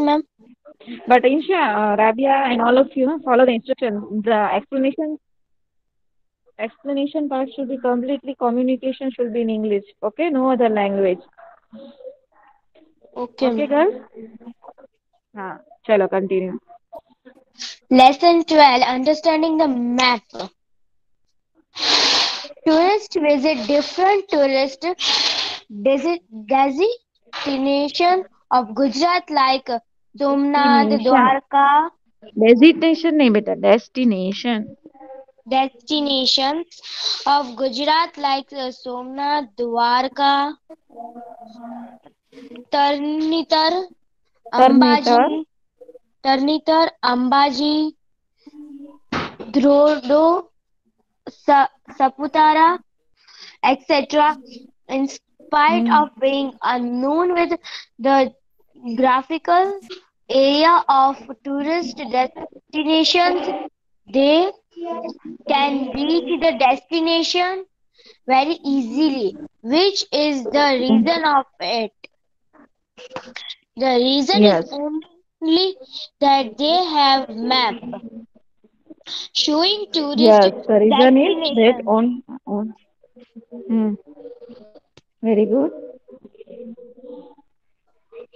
Yes, ma'am. But Insha, Rabia, and all of you follow the instruction. The explanation part should be completely communication should be in English. Okay, no other language. Okay, Okay. girls. हाँ चलो continue. Lesson 12, Understanding the Map. Tourists visit different tourist destination of Gujarat like Somnath, Destination. Dwarka, Designation नहीं बेटा destination. destinations of Gujarat like Somnath, Dwarka, Tarnitar, Terminator. Ambaji, Ambaji, Dhrodo, Saputara, etc. In spite Hmm. of being unknown with the graphical area of tourist destinations, they can reach the destination very easily, which is the reason of it. The reason is Yes. only that they have map showing tourist Yes. The reason is that destinations. on. Hmm. Very good.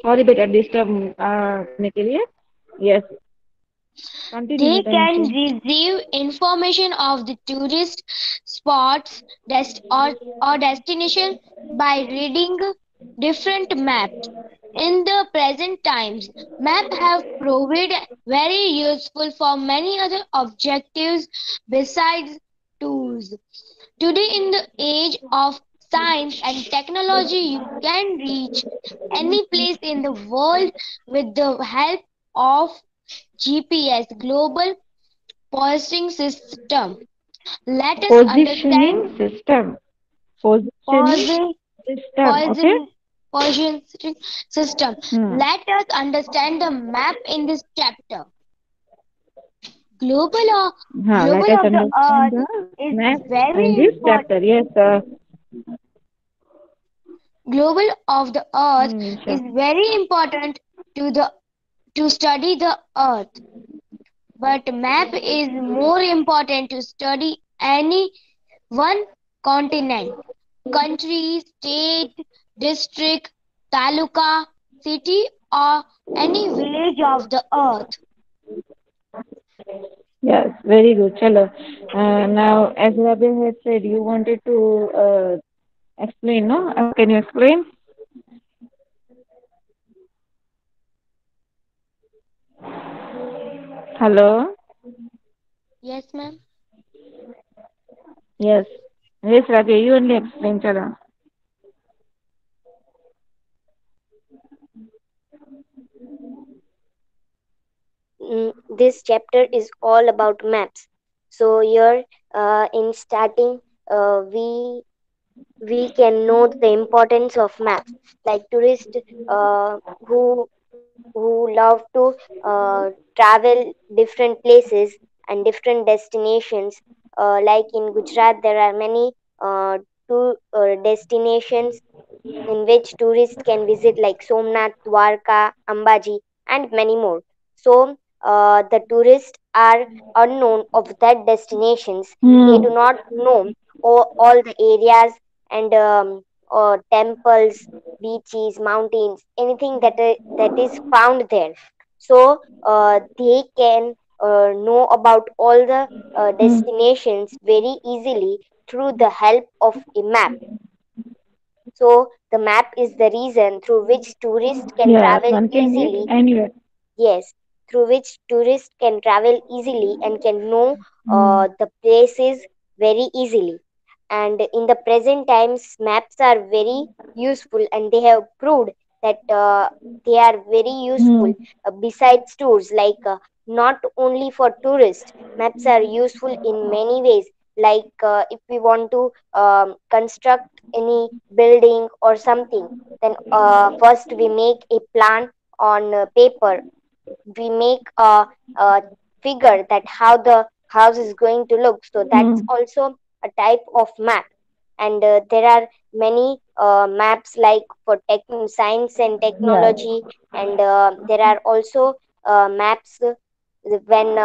Sorry बेटा disturb करने के लिए. Yes. Continue They बेटा can Insha. receive information of the tourist spots or destination by reading different maps. In the present times, maps have proved very useful for many other objectives besides tours. Today, in the age of science and technology, you can reach any place in the world with the help of GPS global positioning system. Let us understand Positioning system. Positioning posi- system. Okay. posi- positioning system. Hmm. Let us understand the map in this chapter. Global of, Let global us of the understand earth the is map very in this important. chapter. Yes. Global of the earth is Insha. very important to study the earth. But map is more important to study any one continent, country, state, district, taluka, city, or any village of the earth. Yes, very good. Chalo. Now, as Rabia had said, you wanted to explain, no? Can you explain? Hello? Yes, ma'am. Yes. Yes, Rabia, you only explain, chalo. This chapter is all about maps. So here, in starting, we can know the importance of maps. Like tourists who love to travel different places and different destinations. Like in Gujarat, there are many tour destinations in which tourists can visit, like Somnath, Dwarka, Ambaji, and many more. So the tourists are unknown of that destinations. They do Hmm. not know all the areas and temples, beaches, mountains, anything that is found there. So they can know about all the Hmm. destinations very easily through the help of a map. So the map is the reason through which tourists can Yes, travel one can read easily. anywhere. Yes, through which tourists can travel easily and can know Hmm. the places very easily. And in the present times, maps are very useful, and they have proved that they are very Hmm. useful besides tours. Like not only for tourists, maps are useful in many ways. Like if we want to construct any building or something, then first we make a plan on paper. We make a figure that how the house is going to look. So that's Hmm. also a type of map. And there are many maps like for science and Yes. technology. And there are also maps when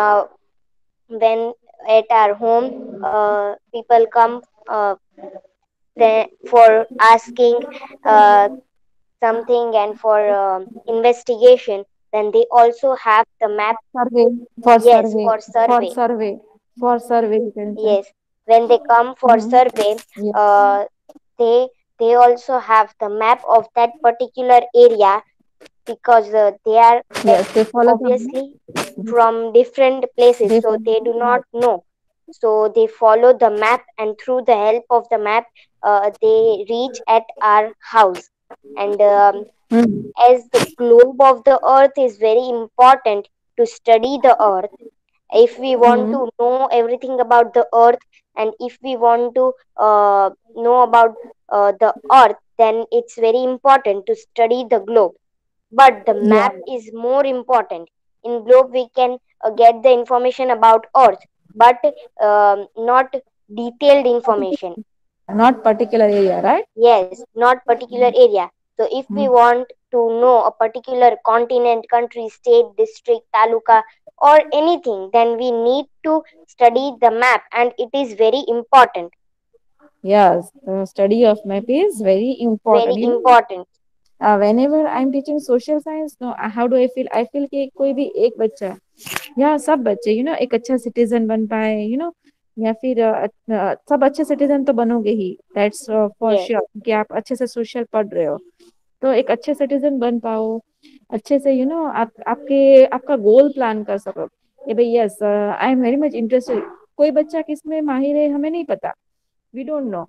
at our home people come for asking uh, something and for investigation, then they also have the map. Survey. For Yes, survey. for For survey. survey. For survey, you can say. Yes, when they come for Mm-hmm. survey, Yeah. uh, they they also have the map of that particular area, because they are Yes, they follow some obviously from different places, they so follow they do map. not know. So they follow the map, and through the help of the map, they reach at our house. And Mm. as the globe of the earth is very important to study the earth, if we want Mm. to know everything about the earth, and if we want to know about the earth, then it's very important to study the globe. But the Yeah. map is more important. In globe we can get the information about earth, but not detailed information. Not particular area, right? Yes, not particular area. So if we Mm. want to know a particular continent, country, state, district, taluka, or anything, then we need to study the map, and it is very important. Yes, the study of map is very Very important. important. Whenever I'm teaching social science, no, how do I feel? I feel कि कोई भी एक बच्चा या सब बच्चे एक अच्छा सिटीजन बन पाए या फिर सब अच्छे सिटीजन तो बनोगे ही, दैट्स फॉर Yes, श्योर कि आप अच्छे से सोशल पढ़ रहे हो, तो एक अच्छे सिटीजन बन पाओ, अच्छे से आप आपका गोल प्लान कर सको कि भाई yes I am very much interested. कोई बच्चा किस में माहिर है हमें नहीं पता, we don't know,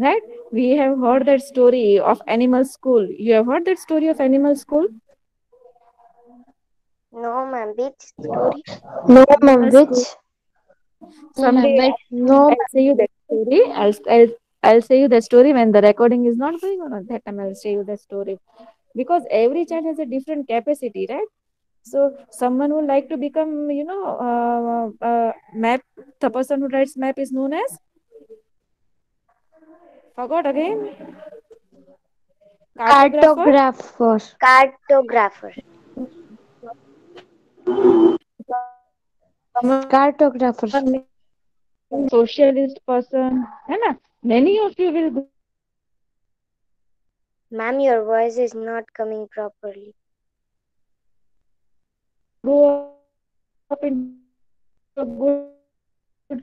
right? We have heard that story of animal school. You have heard that story of animal school? no ma'am, which story? No, ma'am. Animal school. Which? No, ma'am. Someday But No, I'll say you that story. I'll say you the story when the recording is not going on. At that time I'll say you the story, because every child has a different capacity, right? So someone who like to become, map. The person who writes map is known as, forgot again, cartographer. cartographer. Cartographer. Cartographer. Socialist person, है ना? Many of you will Ma'am, your voice is not coming properly. grow up into a good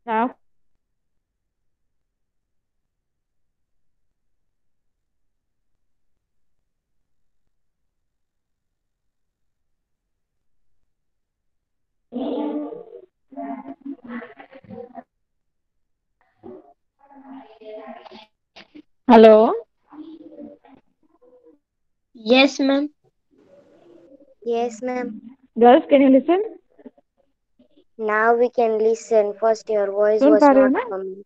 now. Hello, yes, ma'am. Yes ma'am. girls, can you listen? Now we can listen. First your voice soon was पा रहे हो not ना? coming.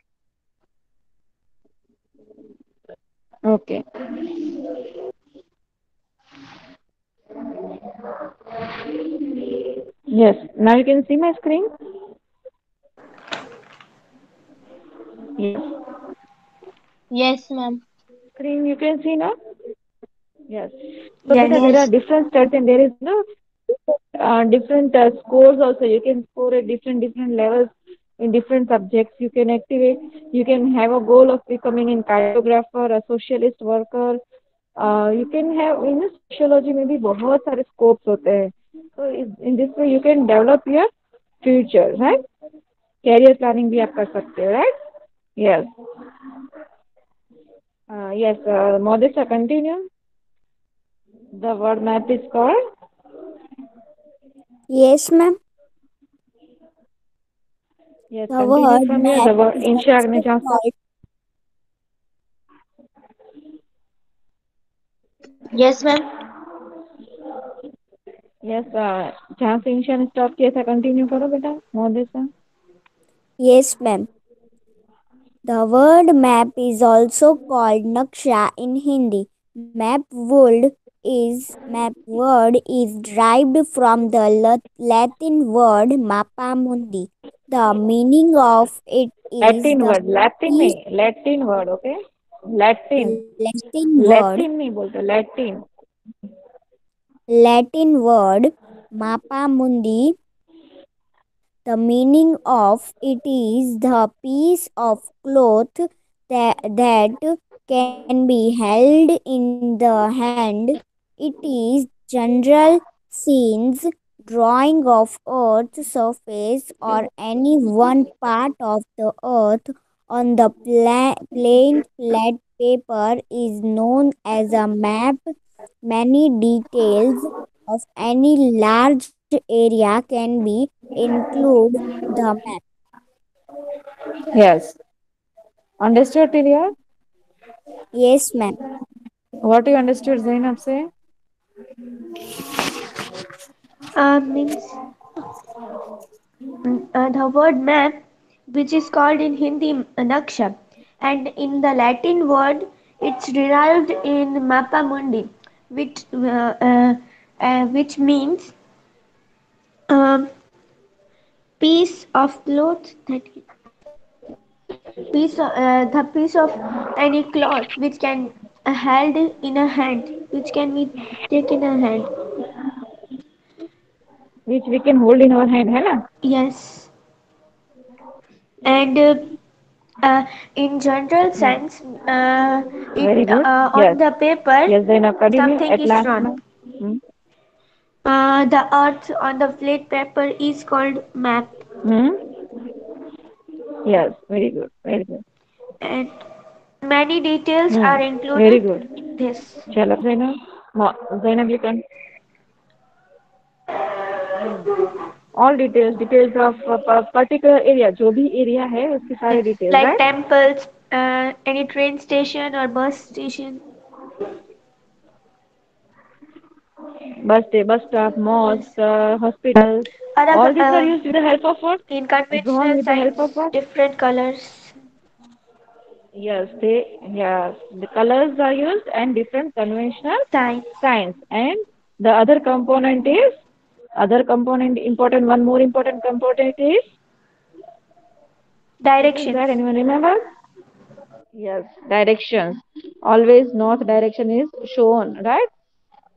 Okay. Yes. Now you can see my screen. Yes. Yes, ma'am. Screen you can see now. Yes. So Yes. beta, there are Yes. different stats and there is different scores also. You can score at different levels in different subjects. You can activate. You can have a goal of becoming a cartographer, a socialist worker. You can have sociology में भी बहुत सारे scopes होते हैं. So in this way you can develop your future, right? Career planning भी आप कर सकते हो, right? Yes. Yes. Modesta, continue. The word map is called. Yes, ma'am. Yes. The Continue word from here. map The word is इंशार में also जहाँ stop. called. Yes, ma'am. Yes. जहाँ से इंशार ने stop किया था continue करो बेटा मोदेसा. Yes, ma'am. The word map is also called naksha in Hindi. Map word is derived from the Latin word mappa mundi, The meaning of it is Latin the word, Latin peace. नहीं, Latin word, okay? Latin, Latin word, Latin नहीं बोलते, Latin. Latin word mappa mundi. The meaning of it is the piece of cloth that can be held in the hand. It is general scenes drawing of earth's surface or any one part of the earth on the plain flat paper is known as a map. Many details of any large area can be include the map. Yes. Understood, Tilia? Yes, ma'am. What you understood, Zainab say? Means the word map, which is called in Hindi naksha, and in the Latin word, it's derived in mappa mundi, which which means um, piece of cloth that the piece of any cloth which can held in a hand, which can be taken in a hand. Which we can hold in our hand, है ना? Yes, and uh, in general Hmm. sense, it Very good. on Yes. the paper Yes, Zainab, continue something at is last drawn. now. Hmm. The earth on the flat paper is called map, Hmm. Yes, very good. Very good. and many details Hmm. are Very included good. in this. चलो Zainab. Zainab, you can. All details of a particular area, जो भी area है उसकी सारी Yes, details, like right? temples, any train station or bus station. Bus stop, mosque, Yes. hospital. अलग All these are used with the help of what? in Drawn conventional with the help of signs, what? different colors. Yes, the colors are used and different conventional Signs, signs. And the other component important, one more important component is, which is directions. that? Anyone remember? Yes, directions. Always north direction is shown, right?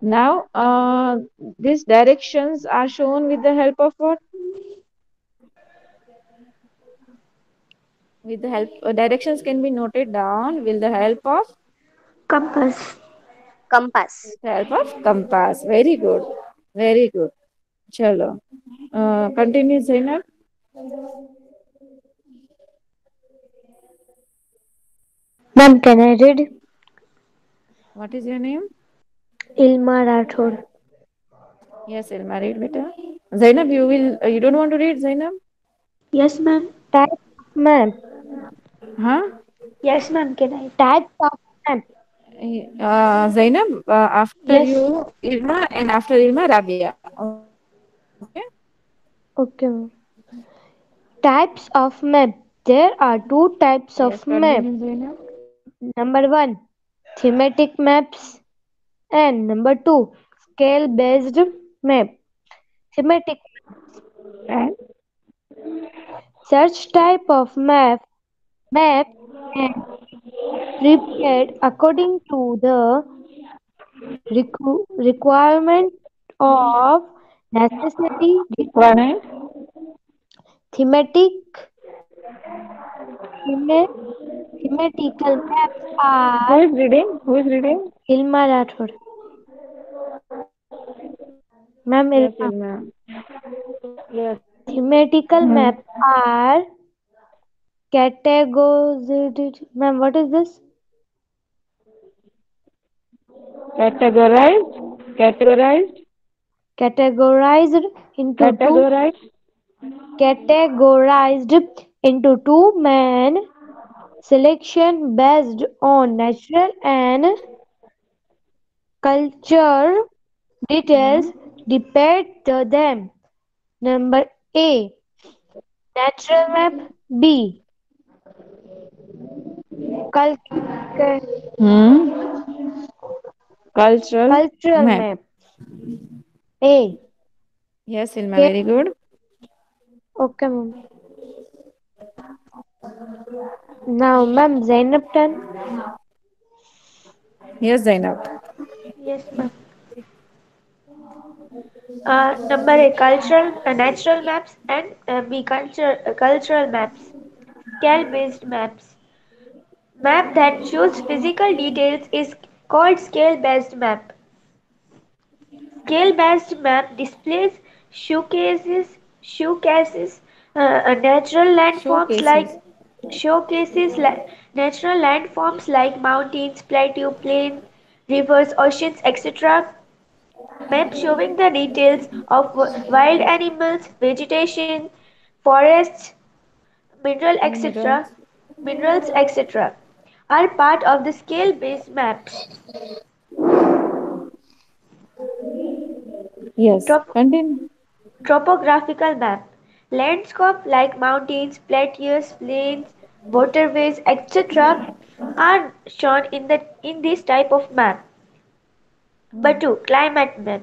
Now, these directions are shown with the help of what? With the help, directions can be noted down with the help of, Compass. Compass. with the help of compass. Very good, very good. Chalo. Continue, Zainab. Ma'am, can I read? What is your name? Ilma Rathod. Yes, Ilma, read beta. Zainab, you don't want to read, Zainab? Yes, ma'am. Type of map. Huh? Yes, ma'am. Can I? Type of map. Zainab, after Yes. you, Ilma, and after Ilma, Rabia. Okay? Okay, ma'am. Types of map. There are two types Yes, of map. continue, Zainab. Number one, thematic maps, and number two, scale based map. Thematic And such type of map can be prepared according to the requirement of necessity. requirement. Thematic thema- thematical maps Who are is reading? Who is reading? Ilma Rathod. Ma'am Yes, Ilma. Ilma. Yes. Thematical Hmm. maps are categorized. Ma'am, what is this? Categorized, categorized, Categorized into two categorized. categorized into two main selection based on natural and culture details Hmm. depict them. Number A, natural map. B, cul- Hmm. Cultural cultural map. map. A. Yes, Ilma, Scale. very good. Okay, ma'am. Now, ma'am, Zainab turn. Yes, Zainab. Yes, ma'am. Number A, natural maps, and B, cultural maps. Scale-based maps. Map that shows physical details is called scale-based map. Scale-based map displays showcases showcases natural landforms like Showcases. showcases la- natural landforms like mountains, plateau, plain, rivers, oceans, etc. Map showing the details of wild animals, vegetation, forests, Minerals. minerals, etc. are part of the scale-based maps. Yes. Trop- Continue. Topographical map. Landscape like mountains, plateaus, plains, waterways, etc. are shown in this type of map. Number two, climate map.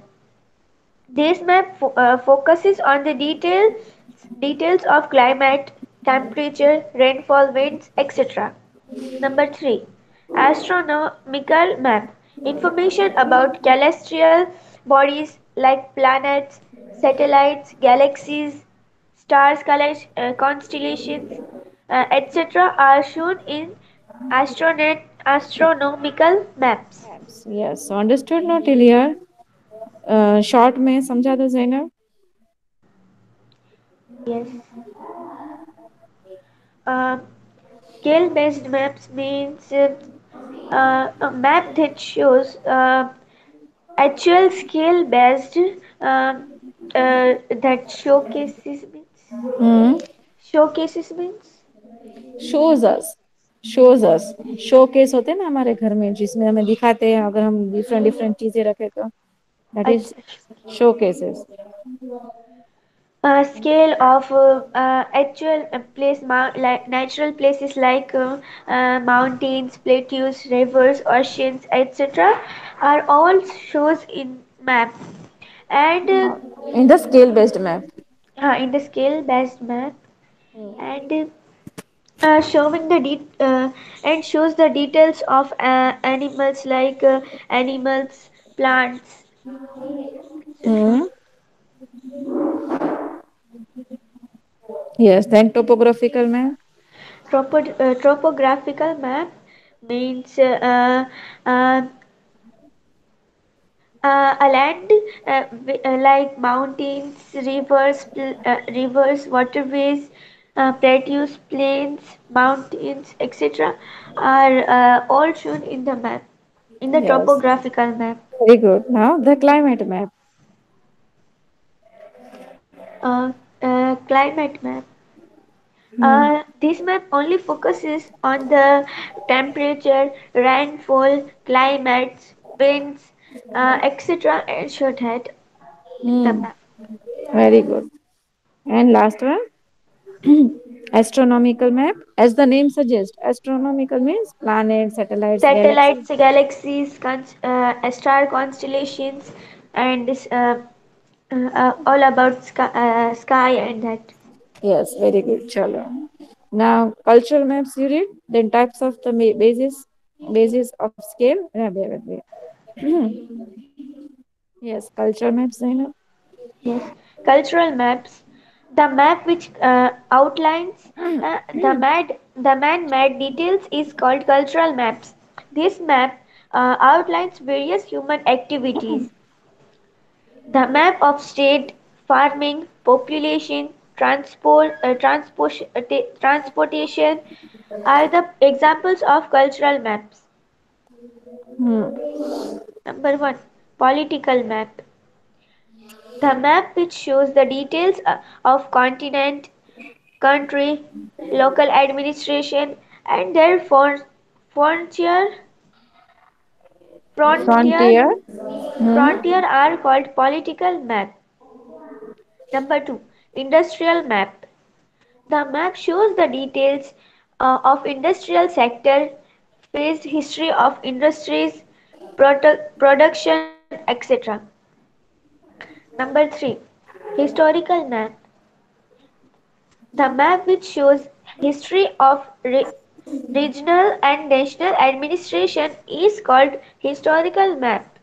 This map focuses on the details of climate, temperature, rainfall, winds, etc. Number three, astronomical map. Information about celestial bodies like planets, satellites, galaxies, stars, constellations, etc. are shown in astronomical maps. Yes. So understood, not clear. Short में समझा दो Zainab. Yes. Uh, Scale-based maps means a map that shows actual scale-based that hmm. means shows us. Shows us. Showcase होते हैं ना हमारे घर में जिसमें हमें दिखाते हैं अगर हम डिफरेंट डिफरेंट चीजें रखे तो दैट इज अच्छा, showcases. scale of actual natural places like mountains, plateaus, rivers, oceans, etc. are all shows in map and in the scale based map. in the scale-based map and showing and shows the details of animals, plants, etc. Hmm. Yes then topographical map. Topographical map means uh, a land like mountains, rivers, waterways, plateaus, plains, mountains, etc. are all shown in the map, in the yes. topographical map. Very good. Now the climate map. Uh, Climate map. This map only focuses on the temperature, rainfall, climates, winds, etc. and show that in the map. Very good. And last one. Astronomical map, as the name suggests, astronomical means planets, satellites, galaxies. Satellites, galaxies, star constellations, and all about sky and that. Yes, very good. Chalo. Now, cultural maps you read, then types of the basis of scale. Yeah, bear with me. Yes, cultural maps, Zainab. Yes, cultural maps. The map which outlines the man-made details is called cultural maps. This map outlines various human activities. The map of state, farming, population, transportation are the examples of cultural maps. Hmm. Number one, political map. The map which shows the details of continent, country, local administration, and their frontier frontier Frontier. Hmm. frontier are called political map. Number two, industrial map. The map shows the details of industrial sector, phase history of industries, production, etc. Number three, historical map. The map which shows History of regional and national administration is called historical map.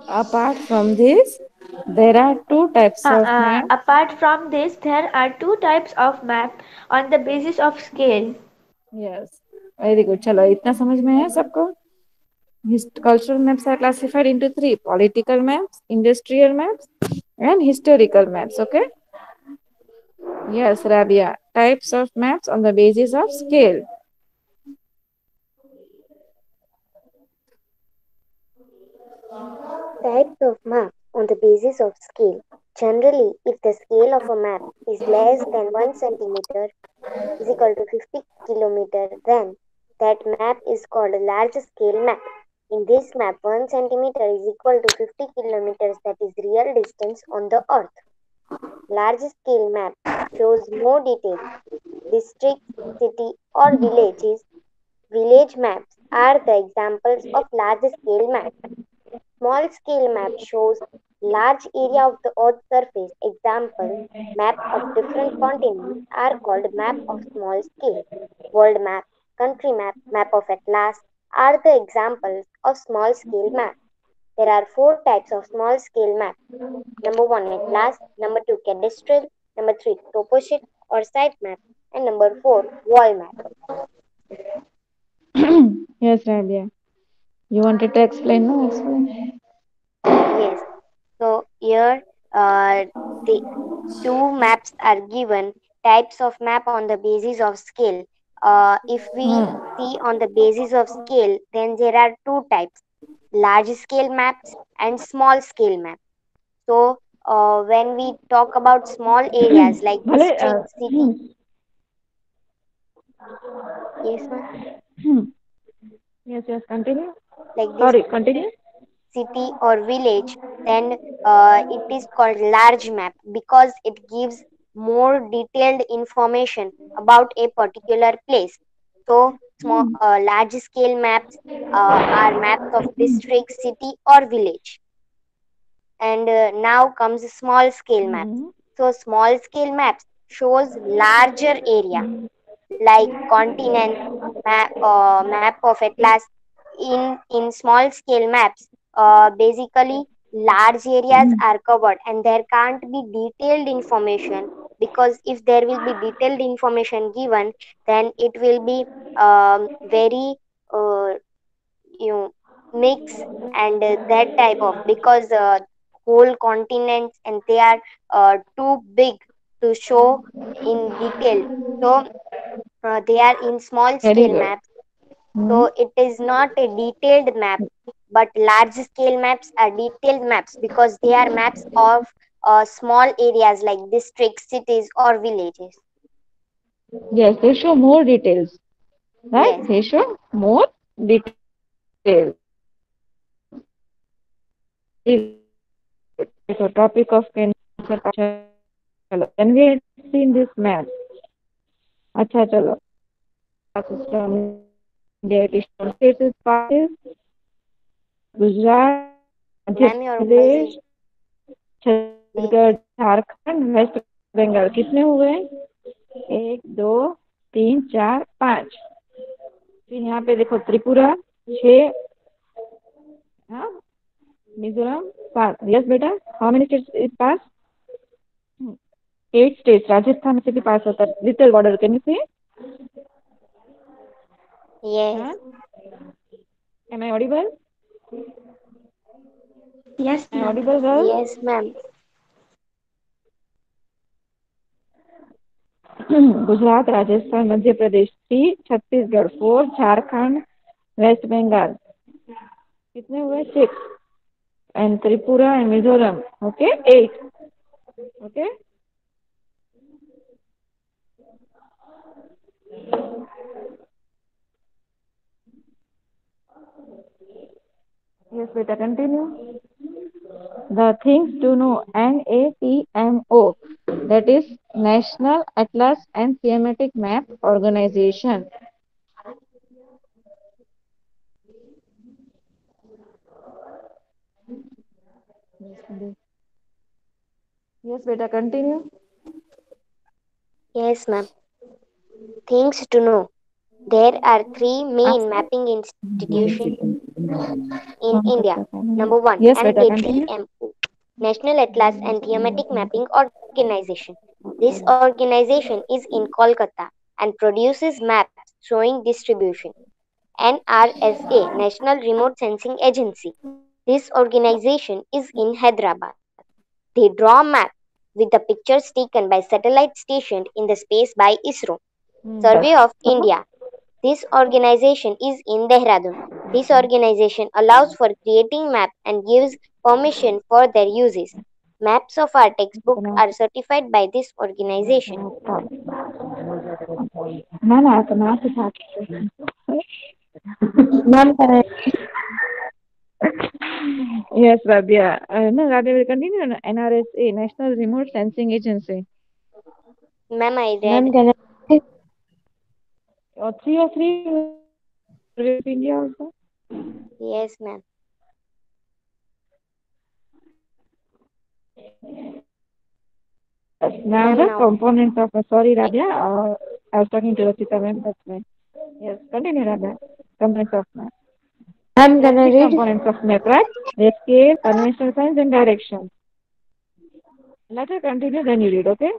Apart from this, there are two types of map. Apart from this, there are two types of map on the basis of scale. Yes, very good. चलो इतना समझ में है सबको? Cultural maps are classified into three: political maps, industrial maps, and historical maps. Okay. Yes, Rabia. Types of maps on the basis of scale. Types of maps on the basis of scale. Generally, if the scale of a map is less than 1 centimeter is equal to 50 kilometer, then that map is called a large scale map. In this map, 1 centimeter is equal to 50 kilometers, that is real distance on the earth. Large scale map shows more details. Districts, city or villages. Village maps are the examples of large scale maps. Small scale map shows large area of the earth's surface. Example, map of different continents are called map of small scale. World map, country map, map of atlas are the examples of small scale map. There are four types of small scale map. Number one, atlas. Number two, cadastral. Number three, topo sheet or site map. And number four, wall map. Yes, Rabia. You wanted to explain? No, explain. Yes. So here the two maps are given, types of map on the basis of scale. If we Hmm. see on the basis of scale, then there are two types: large scale maps and small scale maps. So when we talk about small areas like भले district, city, yes ma'am, yes, yes, continue. like Sorry, district, continue. city or village, then it is called large map because it gives more detailed information about a particular place. So small large scale maps are maps of district, city or village. And now comes small scale maps. Hmm. So small scale maps shows larger area like continents, map of atlas. In small scale maps, basically large areas are covered and there can't be detailed information, because if there will be detailed information given, then it will be very uh, you know, mix and that type of, because whole continents and they are too big to show in detail. So they are in small Very scale good. maps, Hmm. so it is not a detailed map. But large scale maps are detailed maps because they are maps of small areas like districts, cities or villages. Yes, they show more details, right? Yes. They show more details. Very good. So topic of चलो when we had seen this map, अच्छा चलो system India states is part is Gujarat, Madhya Ma'am, your voice Pradesh, is Chhattisgarh, breaking. Jharkhand, waste Bengal कितने हुए? एक, दो, तीन, चार, पांच. फिर यहाँ पे देखो त्रिपुरा 6, हाँ, मिजोरम 7. यस बेटा, how many states is pass? 8 states. Rajasthan से भी पास होता है. Little border can you see? Yes. हाँ, am I audible? Yes, Am I ma'am. audible, girl? Yes, ma'am. Gujarat, Rajasthan, Madhya Pradesh 3, Chhattisgarh 4, Jharkhand, waste Bengal कितने हुए? 6. And Tripura and Mizoram, okay, 8. Okay. Yes, beta, continue. The things to know, NATMO, that is National Atlas and Thematic Map Organization. Yes, beta, continue. Yes, ma'am. Things to know. There are three main After. mapping institutions in हाँ India. बच्चा खाना है. Number one, Yes, बेटा continue. NATMO, National Atlas and Thematic Mapping Organization. This organization is in Kolkata and produces maps showing distribution. NRSA, National Remote Sensing Agency. This organization is in Hyderabad. They draw maps with the pictures taken by satellite stationed in the space by ISRO. Yes. Survey of Suppose. India. This organization is in Dehradun. This organization allows for creating maps and gives permission for their uses. Maps of our textbook are certified by this organization. ना ना तो ना सिखा. Ma'am, can I Yes, Rabia. No, Rabia will continue. No, NRSA, National Remote Sensing Agency. Ma'am, I ma'am read. can I Or three Survey of India also. Yes, ma'am. Yes. Now Ma'am, the now. components of sorry, Rabia. I was talking to Rachita ma'am. That's why. Yes, continue, Rabia. Components of map. ma'am There can are I three read? components of map, right? The scale, conventional signs, and direction. Let her continue, then you read, okay?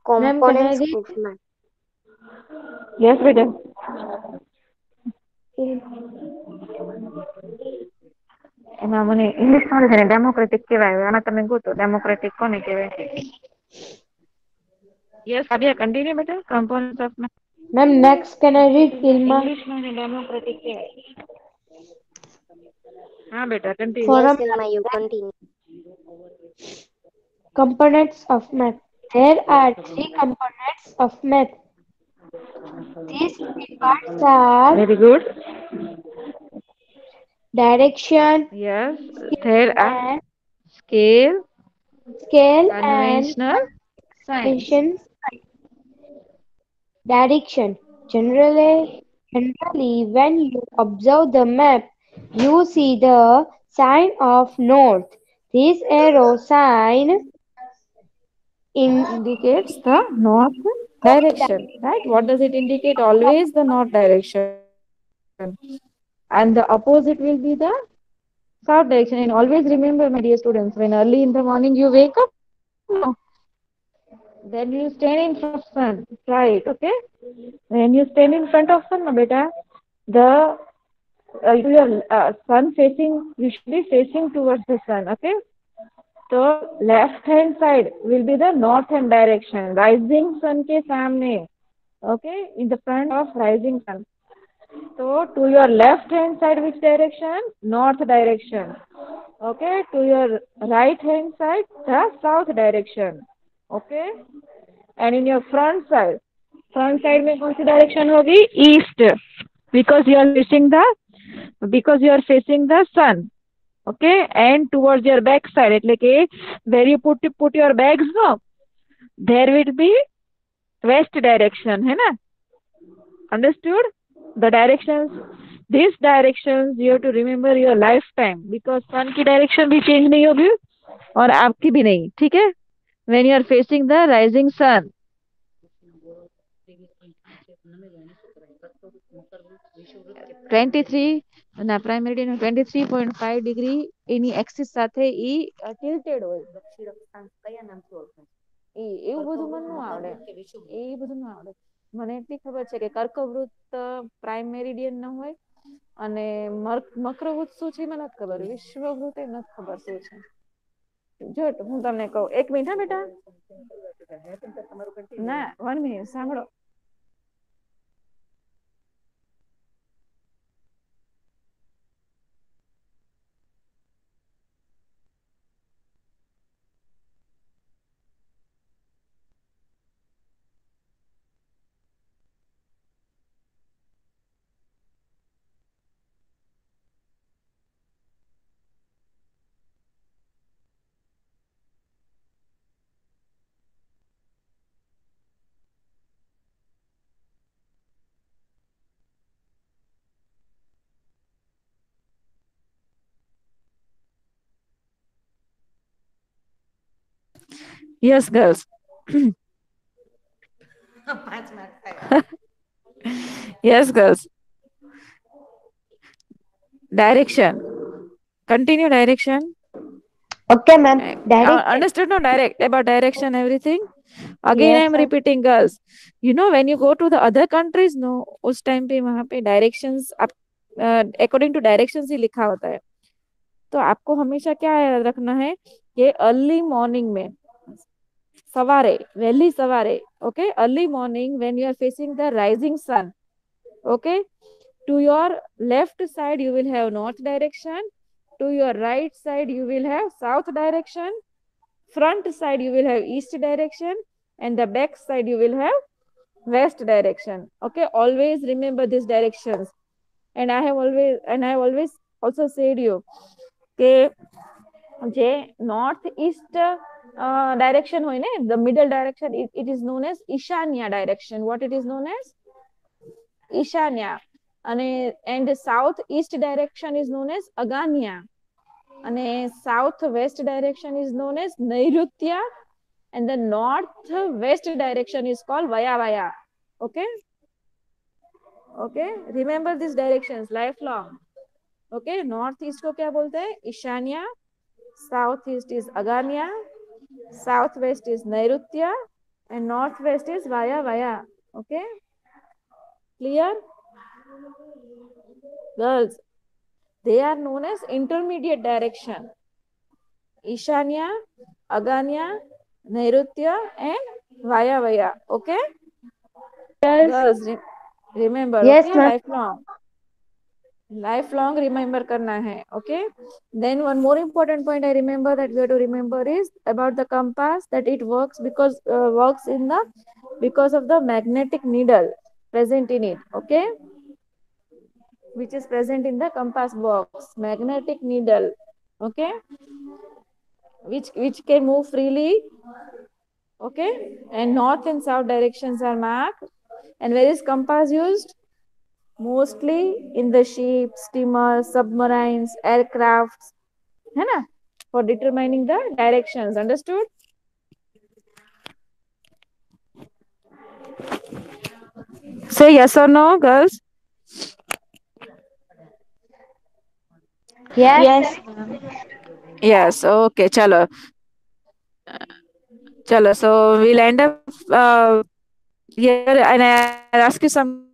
Ma'am can I Components read? of map. Yes, Rita. એમાં મને English માં છે ને democratic કહેવાય આમાં તમે ગોતો democratic કોને કહેવાય યસ આબિયા કન્ટિન્યુ બેટા components of Ma'am next can I read Ilma? English માં ડેમોક્રેટિક કહેવાય હા બેટા continue Yes, Forum Ilma, you continue. components of math. There are three components of math. These three parts are very good direction, yes there are and scale scale and conventional science convention. Direction. Generally, when you observe the map, you see the sign of north. This arrow sign in indicates the north direction, right? What does it indicate? Always the north direction. And the opposite will be the south direction. And always remember, my dear students, when early in the morning you wake up, no. Then you stand in front of sun, right? Okay. When you stand in front of sun, no, beta, the your sun facing, you should be facing towards the sun. Okay. So left hand side will be the north hand direction. Rising sun ke samne. Okay, in the front of rising sun. So to your left hand side, which direction? North direction. Okay, to your right hand side, the south direction. Okay, and in your front side में कौन सी direction होगी? East, because you are facing the sun. Okay, and towards your back side, એટલે કે where you put your bags, no, there will be west direction, है ना? Understood? The directions, these directions you have to remember your lifetime because sun की direction भी change नहीं होगी और आपकी भी नहीं, ठीक है? When you are facing the rising sun. 23 ના પ્રાઇમ મેરિડિયન 23.5 ડિગ્રી એની એક્સિસ સાથે ઈ ટિલ્ટેડ હોય દક્ષિણ અક્ષાંશ કયા નામથી ઓળખાય એ એવું બધું મને ન આવડે એ બધું ન આવડે મને એટલી ખબર છે કે કર્કવૃત પ્રાઇમ મેરિડિયન ન હોય અને મકરવૃત શું છે મને નથી ખબર વિશ્વવૃત એ નથી ખબર શું છે જો હું તમને કહું એક મિનિટ હા બેટા ના 1 મિનિટ સાંભળો Yes, girls. Yes, girls. Direction. Continue direction. Okay, ma'am. Direction. Understood? No, direct about direction, everything. Again, I Yes, am ma'am. repeating, girls. You know, when you go to the other countries, no, उस time पे वहाँ पे directions आप according to directions ही लिखा होता है. तो आपको हमेशा क्या याद रखना है कि अर्ली मॉर्निंग में सवारे वैली सवारे okay early morning when you are facing the rising sun okay to your left side you will have north direction, to your right side you will have south direction, front side you will have east direction, and the back side you will have west direction. Okay, always remember these directions. And I have always also said you કે જે north east direction હોય ને the middle direction, it is known as ईशान्य direction. What it is known as? ईशान्य. And south east direction is known as અગાન્યા. અને south west direction is known as નૈઋત્ય, and the north west direction is called vaya. Okay, okay, remember these directions lifelong. Okay, north east को क्या बोलते हैं? ईशान्य. South east is अगान्या, south west is नैऋत्य, and north west is vaya. Okay, clear? Girls, they are known as intermediate direction. Ishanya, Aganya, Nairutya, and Vaya. Okay? Girls, remember, Yes, okay? ma'am. Lifelong remember करना है. Okay? Then one more important point I remember that we have to remember is about the compass, that it works because of the magnetic needle present in it. Okay? Which is present in the compass box, magnetic needle. Okay, which can move freely. Okay, and north and south directions are marked. And where is compass used? Mostly in the ships, steamers, submarines, aircrafts, है ना, for determining the directions. Understood? Say yes or no, girls. Yes. Yes, ma'am. Yes. Okay, chalo, so we'll end up here, and I'll ask you some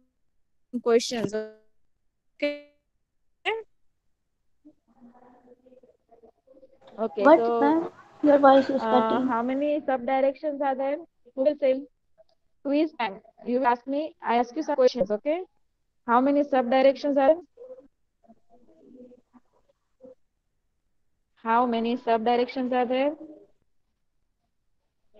questions. Okay, okay, so What, ma'am? Your voice is how cutting. many sub directions are there? Who will say? Quiz time. You will ask me, I ask you some questions. Okay, how many sub directions are there? How many sub directions are there?